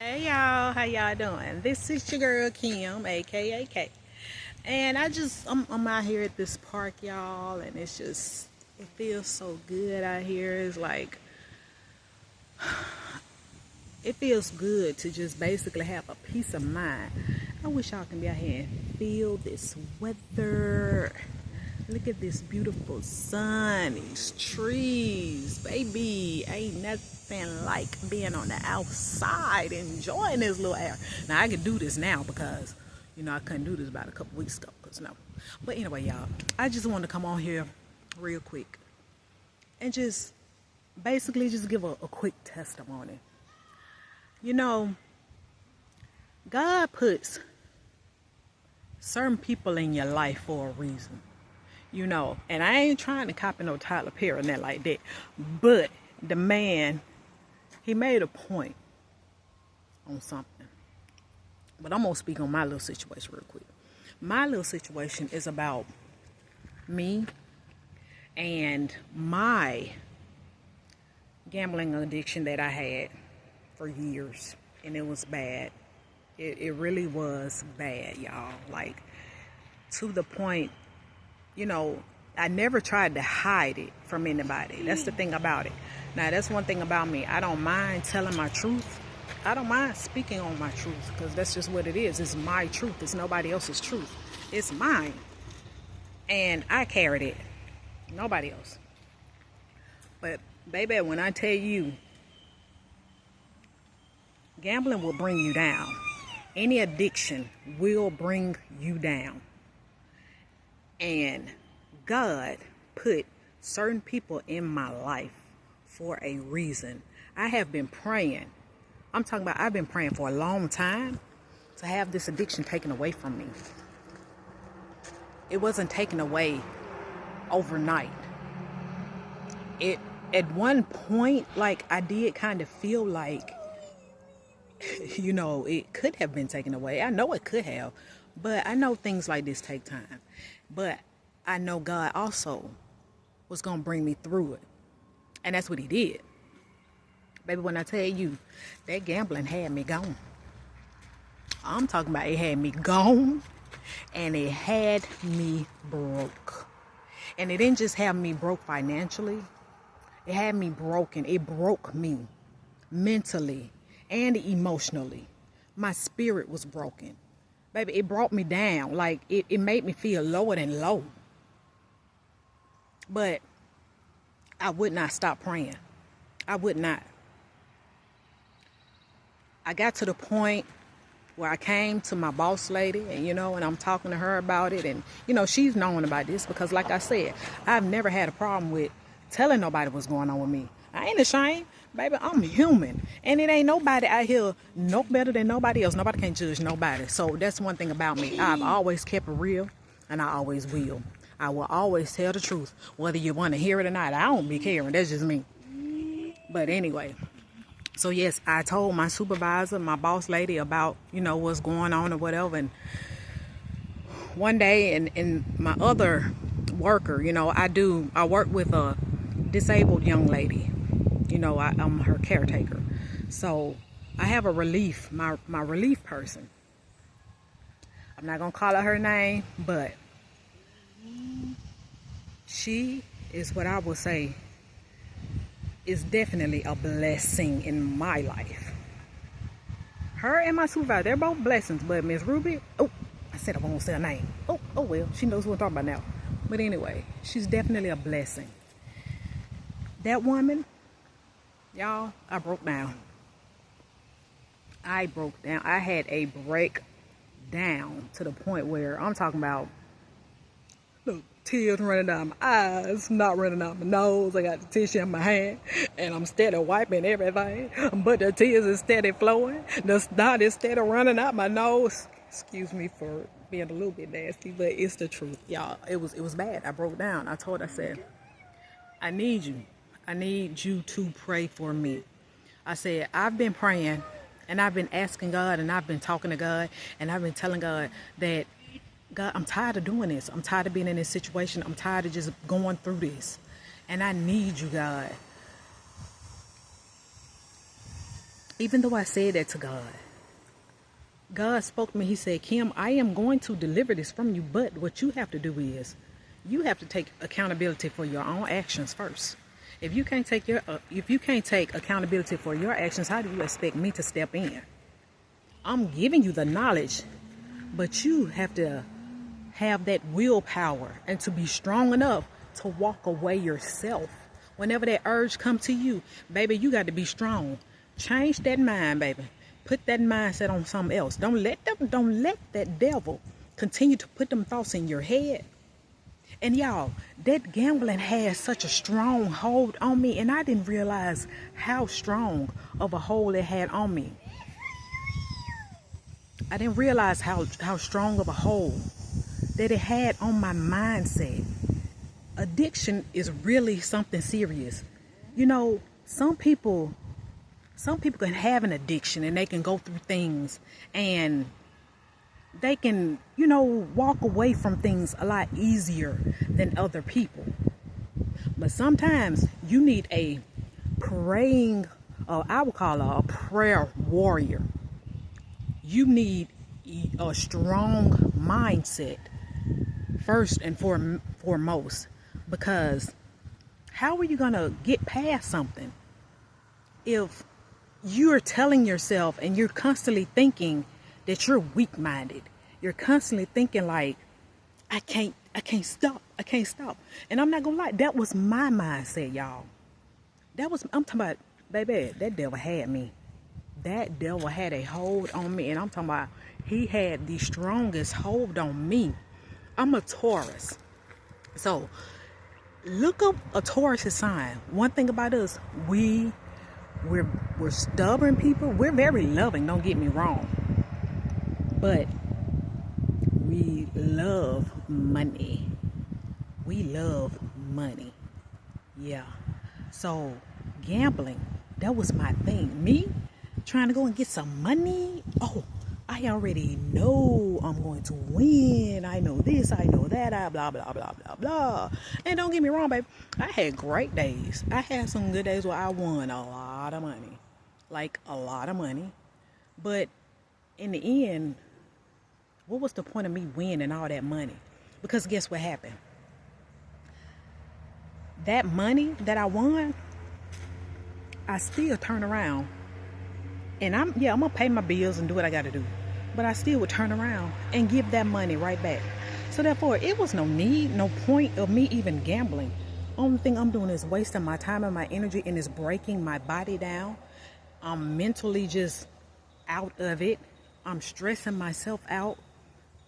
Hey y'all, how y'all doing? This is your girl Kim, aka K. And I'm out here at this park, y'all, and it feels so good out here. It's like it feels good to just basically have a peace of mind. I wish y'all can be out here and feel this weather. Look at this beautiful sun, these trees, baby. Ain't nothing like being on the outside enjoying this little air. Now I can do this now because I couldn't do this about a couple weeks ago, cause no. But anyway, y'all, I just wanted to come on here real quick and just basically just give a quick testimony. God puts certain people in your life for a reason. And I ain't trying to copy no Tyler Perry and that like that. But the man, he made a point on something. But I'm going to speak on my little situation real quick. My little situation is about me and my gambling addiction that I had for years. And it was bad. It really was bad, y'all. Like, to the point, I never tried to hide it from anybody. That's the thing about it. Now, that's one thing about me. I don't mind telling my truth. I don't mind speaking on my truth because that's just what it is. It's my truth. It's nobody else's truth. It's mine. And I carried it. Nobody else. But, baby, when I tell you, gambling will bring you down. Any addiction will bring you down. And God put certain people in my life for a reason. I have been praying. I've been praying for a long time to have this addiction taken away from me. It wasn't taken away overnight. At one point, like, I did kind of feel like, it could have been taken away. I know it could have, but I know things like this take time. But I know God also was going to bring me through it. And that's what he did. Baby, when I tell you, that gambling had me gone. I'm talking about it had me gone and it had me broke. And it didn't just have me broke financially. It had me broken. It broke me mentally and emotionally. My spirit was broken. Baby, it brought me down. Like, it made me feel lower than low. But I would not stop praying. I would not. I got to the point where I came to my boss lady and I'm talking to her about it. And, she's known about this because, like I said, I've never had a problem with telling nobody what's going on with me. I ain't ashamed. Baby, I'm human. And it ain't nobody out here no better than nobody else. Nobody can judge nobody. So that's one thing about me. I've always kept it real, and I always will. I will always tell the truth, whether you want to hear it or not. I don't be caring. That's just me. But anyway, so yes, I told my supervisor, my boss lady about, what's going on or whatever. And one day, and my other worker, I work with a disabled young lady. I'm her caretaker. So I have a relief, my relief person. I'm not going to call her name, but she is what I would say is definitely a blessing in my life. Her and my supervisor, they're both blessings, but Miss Ruby, I said I won't say her name. Oh well, she knows what I'm talking about now. But anyway, she's definitely a blessing. That woman, y'all, I broke down. I broke down. I had a breakdown to the point where I'm talking about tears running down my eyes, not running down my nose. I got the tissue in my hand, and I'm steady wiping everything, but the tears is steady flowing. The snot is steady running out my nose. Excuse me for being a little bit nasty, but it's the truth, y'all. It was bad. I broke down. I said, I need you. I need you to pray for me. I said, I've been praying, and I've been asking God, and I've been talking to God, and I've been telling God that, God, I'm tired of doing this. I'm tired of being in this situation. I'm tired of just going through this. And I need you, God. Even though I said that to God, God spoke to me. He said, Kim, I am going to deliver this from you, but what you have to do is you have to take accountability for your own actions first. If you can't take accountability for your actions, how do you expect me to step in? I'm giving you the knowledge, but you have to have that willpower and to be strong enough to walk away yourself. Whenever that urge come to you, baby, you got to be strong. Change that mind, baby. Put that mindset on something else. Don't let that devil continue to put them thoughts in your head. And y'all, that gambling has such a strong hold on me, and I didn't realize how strong of a hold it had on me. I didn't realize how strong of a hold that it had on my mindset. Addiction is really something serious. You know, some people can have an addiction and they can go through things and they can, walk away from things a lot easier than other people. But sometimes you need a praying, I would call her a prayer warrior. You need a strong mindset first and foremost, because how are you going to get past something if you're telling yourself and you're constantly thinking that you're weak-minded? You're constantly thinking like, I can't stop. And I'm not gonna lie, that was my mindset, y'all. I'm talking about, baby, that devil had me. That devil had a hold on me, and I'm talking about he had the strongest hold on me. I'm a Taurus. So look up a Taurus sign. One thing about us, we're stubborn people. We're very loving, don't get me wrong. But we love money. We love money. Yeah. So gambling, that was my thing. Me trying to go and get some money. Oh, I already know I'm going to win. I know this, I know that, blah, blah, blah, blah, blah. And don't get me wrong, babe. I had great days. I had some good days where I won a lot of money. Like a lot of money. But in the end, what was the point of me winning all that money? Because guess what happened? That money that I won, I still turn around. And I'm going to pay my bills and do what I got to do. But I still would turn around and give that money right back. So therefore, it was no need, no point of me even gambling. Only thing I'm doing is wasting my time and my energy, and it's breaking my body down. I'm mentally just out of it. I'm stressing myself out.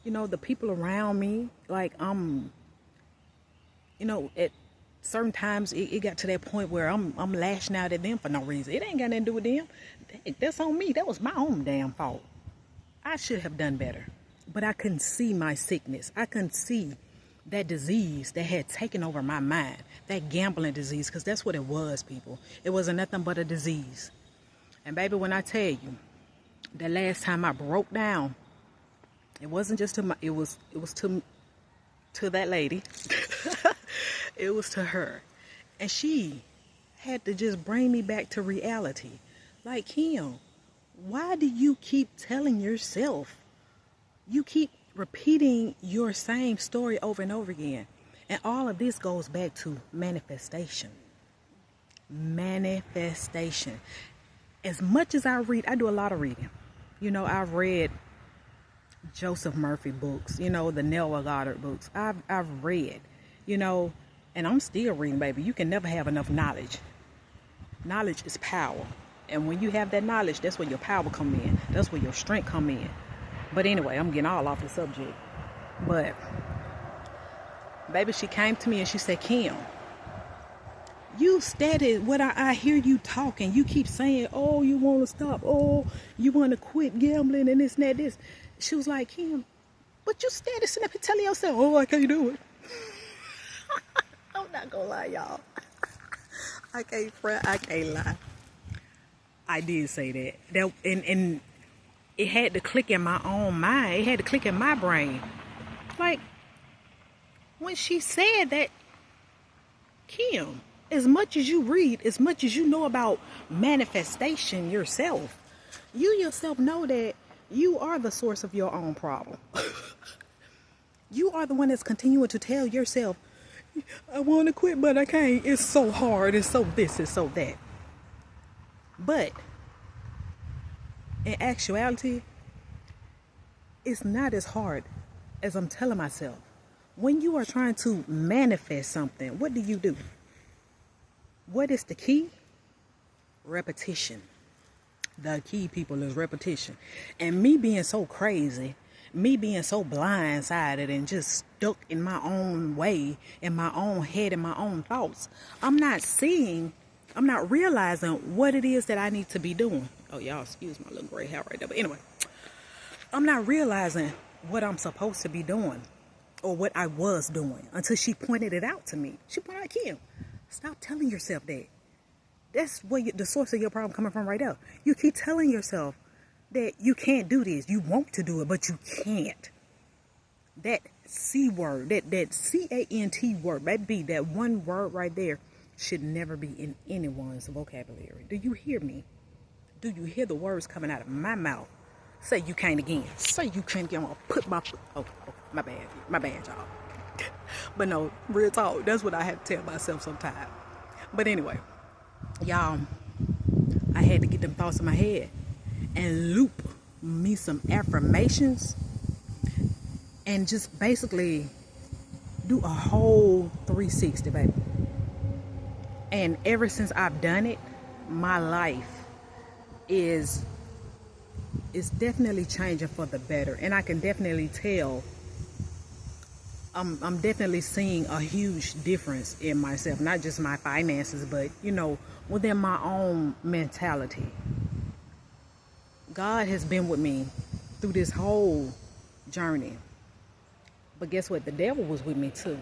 The people around me, like at certain times it got to that point where I'm lashing out at them for no reason. It ain't got nothing to do with them. That's on me. That was my own damn fault. I should have done better. But I couldn't see my sickness. I couldn't see that disease that had taken over my mind. That gambling disease, because that's what it was, people. It wasn't nothing but a disease. And baby, when I tell you, the last time I broke down, it wasn't just it was to that lady. It was to her. And she had to just bring me back to reality. Like, Kim, why do you keep telling yourself? You keep repeating your same story over and over again. And all of this goes back to manifestation. Manifestation. As much as I read, I do a lot of reading. I've read Joseph Murphy books, the Neville Goddard books. I've read, and I'm still reading, baby. You can never have enough knowledge. Knowledge is power. And when you have that knowledge, that's where your power come in. That's where your strength come in. But anyway, I'm getting all off the subject. But, baby, she came to me and she said, Kim, you steady what I hear you talking. You keep saying, oh, you want to stop. Oh, you want to quit gambling and this and that, this. She was like, Kim, but you steady sitting up and telling yourself, oh, I can't do it. I'm not going to lie, y'all. I can't fret. I can't lie. I did say that. And it had to click in my own mind. It had to click in my brain. Like, when she said that, Kim, as much as you read, as much as you know about manifestation yourself, You yourself know that you are the source of your own problem. You are the one that's continuing to tell yourself, I want to quit, but I can't. It's so hard. It's so this, it's so that. But in actuality, it's not as hard as I'm telling myself. When you are trying to manifest something, what do? What is the key? Repetition. The key, people, is repetition. And me being so crazy, me being so blindsided and just stuck in my own way, in my own head, in my own thoughts, I'm not realizing what it is that I need to be doing. Oh, y'all, excuse my little gray hair right there. But anyway, I'm not realizing what I'm supposed to be doing or what I was doing until she pointed it out to me. She pointed out, Kim, stop telling yourself that. That's where the source of your problem coming from right there. You keep telling yourself that you can't do this. You want to do it, but you can't. That C word, that C-A-N-T word, that one word right there should never be in anyone's vocabulary. Do you hear me? Do you hear the words coming out of my mouth? Say you can't again. Say you can't again. I'm gonna put my foot. Oh, my bad, y'all. But no, real talk. That's what I have to tell myself sometimes. But anyway, y'all, I had to get them thoughts in my head and loop me some affirmations and just basically do a whole 360, baby. And ever since I've done it, my life is definitely changing for the better. And I can definitely tell I'm definitely seeing a huge difference in myself, not just my finances, but within my own mentality. God has been with me through this whole journey. But guess what? The devil was with me too.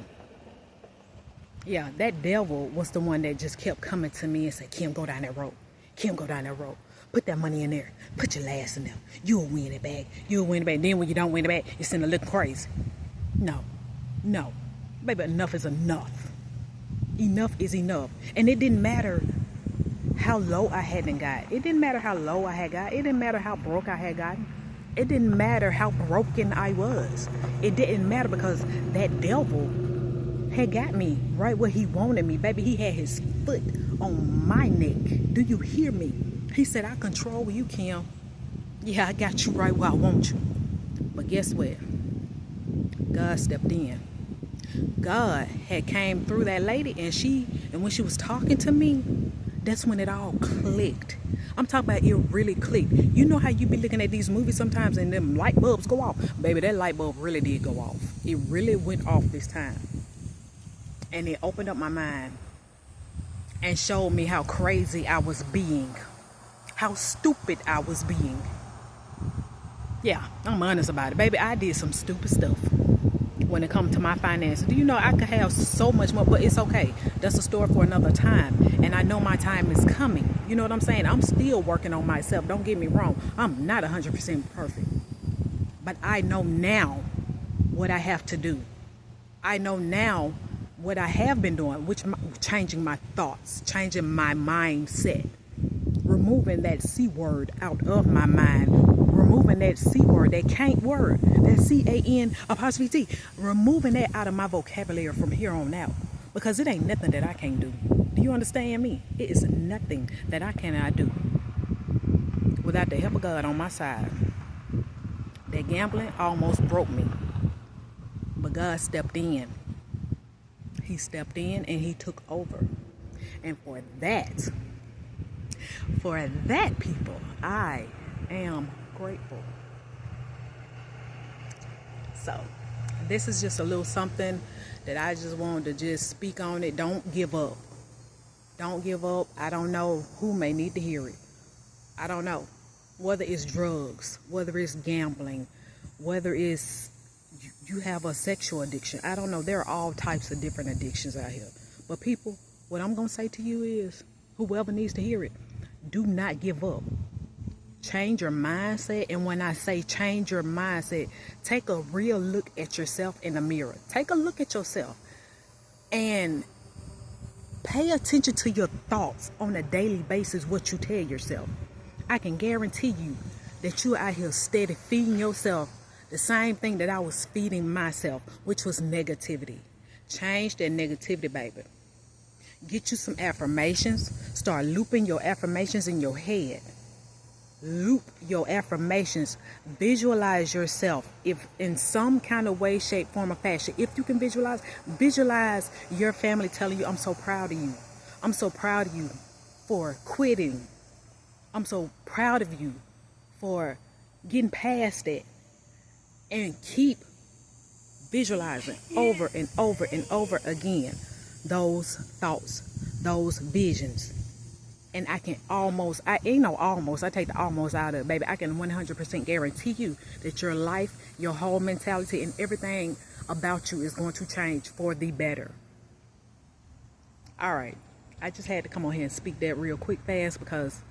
Yeah, that devil was the one that just kept coming to me and said, Kim, go down that road. Kim, go down that road. Put that money in there. Put your last in there. You'll win it back. You'll win it back. Then when you don't win it back, it's in a look crazy. No. Baby, enough is enough. Enough is enough. And it didn't matter how low I hadn't got. It didn't matter how low I had got. It didn't matter how broke I had gotten. It didn't matter how broken I was. It didn't matter because that devil had got me right where he wanted me. Baby, he had his foot on my neck. Do you hear me? He said, I control you, Kim. Yeah, I got you right where I want you. But guess what? God stepped in. God had came through that lady, and when she was talking to me, that's when it all clicked. I'm talking about it really clicked. You know how you be looking at these movies sometimes and them light bulbs go off? Baby, that light bulb really did go off. It really went off this time. And it opened up my mind and showed me how crazy I was being. How stupid I was being. Yeah, I'm honest about it. Baby, I did some stupid stuff when it comes to my finances. Do you know I could have so much more, but it's okay. That's a story for another time. And I know my time is coming. You know what I'm saying? I'm still working on myself. Don't get me wrong. I'm not 100% perfect. But I know now what I have to do. I know now what I have been doing, which changing my thoughts, changing my mindset, removing that C word out of my mind, removing that C word, that can't word, that C-A-N'-T, removing that out of my vocabulary from here on out, because it ain't nothing that I can't do. Do you understand me? It is nothing that I cannot do without the help of God on my side. That gambling almost broke me, but God stepped in. He stepped in and he took over. And for that, people, I am grateful. So, this is just a little something that I just wanted to just speak on it. Don't give up. Don't give up. I don't know who may need to hear it. I don't know. Whether it's drugs, whether it's gambling, whether it's you have a sexual addiction. I don't know. There are all types of different addictions out here. But people, what I'm going to say to you is, whoever needs to hear it, do not give up. Change your mindset. And when I say change your mindset, take a real look at yourself in the mirror. Take a look at yourself and pay attention to your thoughts on a daily basis, what you tell yourself. I can guarantee you that you're out here steady feeding yourself the same thing that I was feeding myself, which was negativity. Change that negativity, baby. Get you some affirmations. Start looping your affirmations in your head. Loop your affirmations. Visualize yourself, if in some kind of way, shape, form, or fashion. If you can visualize your family telling you, I'm so proud of you. I'm so proud of you for quitting. I'm so proud of you for getting past it. And keep visualizing over and over and over again those thoughts, those visions. And I take the almost out of it, baby. I can 100% guarantee you that your life, your whole mentality, and everything about you is going to change for the better. All right. I just had to come on here and speak that real quick fast because,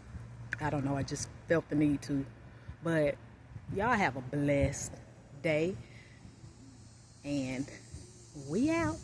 I don't know, I just felt the need to. But y'all have a blessed day. And we out.